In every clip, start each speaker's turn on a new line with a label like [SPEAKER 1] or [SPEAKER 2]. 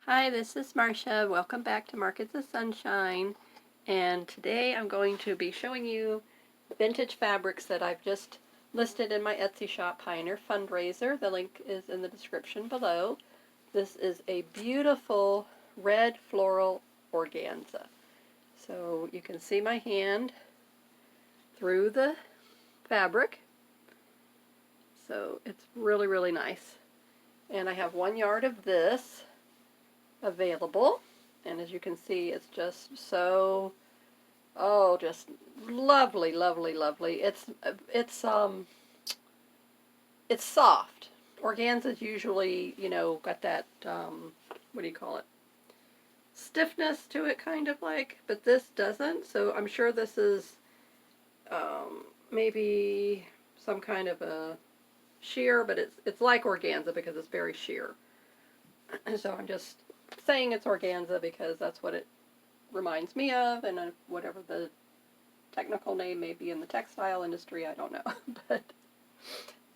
[SPEAKER 1] Hi, this is Marcia. Welcome back to Markets of Sunshine. And today I'm going to be showing you vintage fabrics that I've just listed in my Etsy shop, Pioneer Fundraiser. The link is in the description below. This is a beautiful red floral organza. So you can see my hand through the fabric. So it's really, really nice. And I have 1 yard of this available, and as you can see, it's just so, just lovely, lovely, lovely. It's soft. Organza's usually, got that what do you call it, stiffness to it, kind of like, but this doesn't. So I'm sure this is maybe some kind of a sheer, but it's like organza because it's very sheer. So I'm just saying it's organza because that's what it reminds me of, and whatever the technical name may be in the textile industry, I don't know. But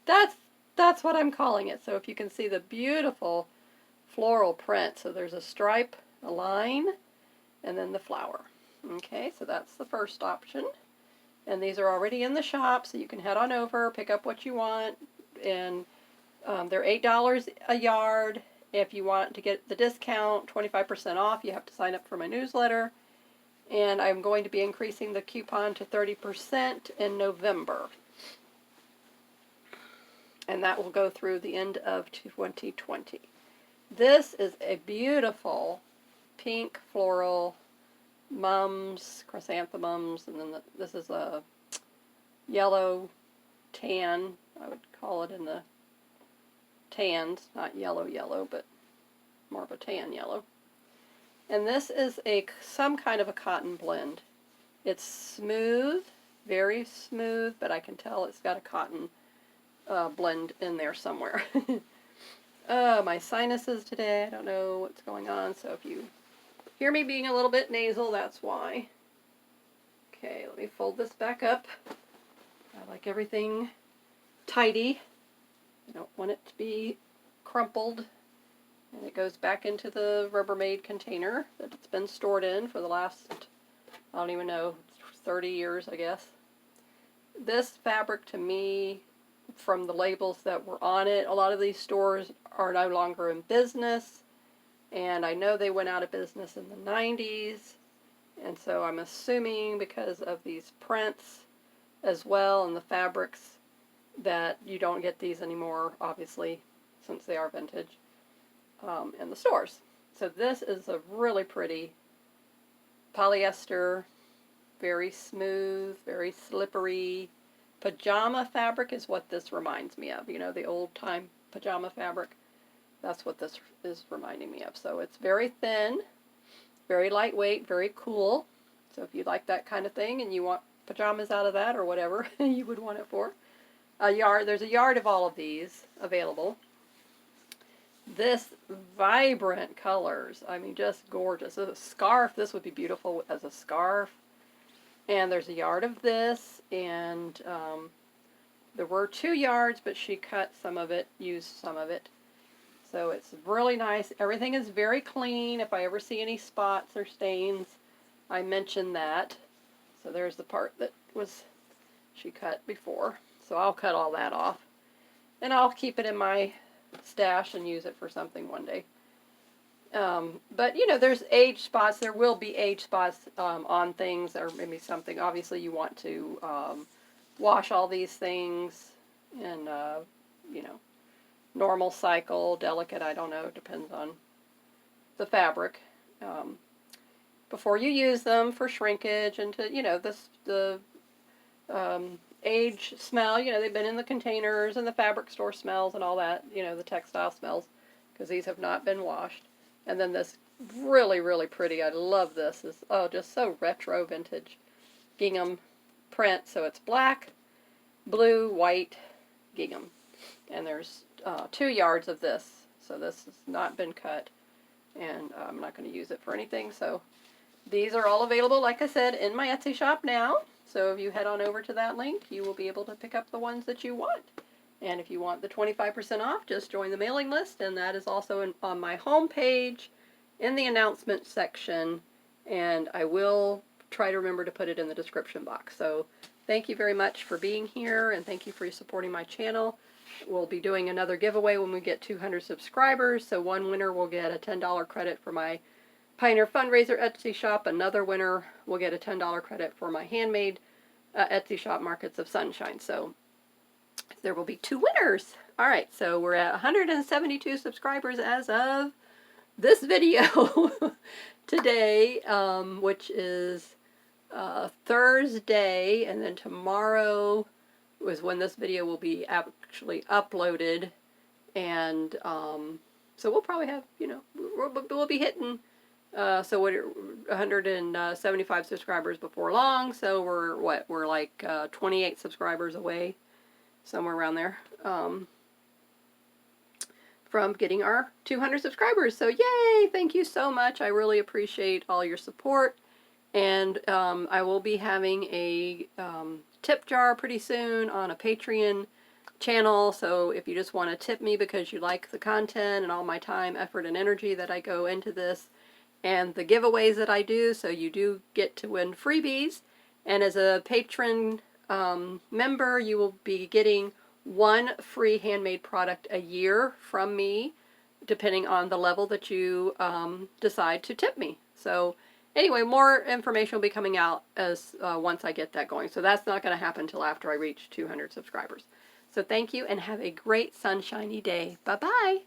[SPEAKER 1] that's what I'm calling it. So if you can see the beautiful floral print, so there's a stripe, a line, and then the flower. Okay, so that's the first option. And these are already in the shop, so you can head on over, pick up what you want, and they're $8 a yard. If you want to get the discount, 25% off, you have to sign up for my newsletter. And I'm going to be increasing the coupon to 30% in November. And that will go through the end of 2020. This is a beautiful pink floral mums, chrysanthemums, and then this is a yellow tan, I would call it, in the tans, not yellow, but more of a tan yellow. And this is some kind of a cotton blend. It's smooth, very smooth, but I can tell it's got a cotton blend in there somewhere. My sinuses today, I don't know what's going on, so if you hear me being a little bit nasal, that's why. Okay, let me fold this back up. I like everything tidy. I don't want it to be crumpled. And it goes back into the Rubbermaid container that it's been stored in for the last, I don't even know, 30 years, I guess. This fabric, to me, from the labels that were on it, a lot of these stores are no longer in business. And I know they went out of business in the 90s. And so I'm assuming because of these prints as well and the fabrics that you don't get these anymore, obviously, since they are vintage, in the stores. So this is a really pretty polyester, very smooth, very slippery. Pajama fabric is what this reminds me of. You know, the old-time pajama fabric. That's what this is reminding me of. So it's very thin, very lightweight, very cool. So if you like that kind of thing and you want pajamas out of that or whatever you would want it for, there's a yard of all of these available. This vibrant colors, I mean, just gorgeous. A scarf, this would be beautiful as a scarf. And there's a yard of this, and there were 2 yards, but she cut some of it, used some of it. So it's really nice. Everything is very clean. If I ever see any spots or stains, I mention that. So there's the part that she cut before. So I'll cut all that off. And I'll keep it in my stash and use it for something one day. But, you know, there's age spots. There will be age spots on things, or maybe something. Obviously, you want to wash all these things in, you know, normal cycle, delicate, I don't know, depends on the fabric. Before you use them for shrinkage and to, you know, the age smell, you know, they've been in the containers and the fabric store smells and all that, you know, the textile smells, because these have not been washed. And then this really, really pretty, I love this, is, just so retro vintage gingham print. So it's black, blue, white gingham. And there's 2 yards of this. So this has not been cut, and I'm not going to use it for anything. So these are all available, like I said, in my Etsy shop now. So if you head on over to that link, you will be able to pick up the ones that you want. And if you want the 25% off, just join the mailing list, and that is also on my home page. in the announcement section, and I will try to remember to put it in the description box. So thank you very much for being here, and thank you for supporting my channel. We'll be doing another giveaway when we get 200 subscribers, so one winner will get a $10 credit for my Pioneer Fundraiser Etsy shop. Another winner will get a $10 credit for my handmade Etsy shop, Markets of Sunshine. So there will be 2 winners. All right, so we're at 172 subscribers as of this video today, which is Thursday, and then tomorrow was when this video will be actually uploaded, and so we'll probably have, you know, we'll be hitting so what, 175 subscribers before long. So we're like 28 subscribers away, somewhere around there, from getting our 200 subscribers. So yay! Thank you so much. I really appreciate all your support. And I will be having a tip jar pretty soon on a Patreon channel. So if you just want to tip me because you like the content and all my time, effort, and energy that I go into this, and the giveaways that I do, so you do get to win freebies. And as a patron member, you will be getting 1 free handmade product a year from me, depending on the level that you decide to tip me. So anyway, more information will be coming out as once I get that going. So that's not going to happen until after I reach 200 subscribers. So thank you, and have a great sunshiny day. Bye-bye.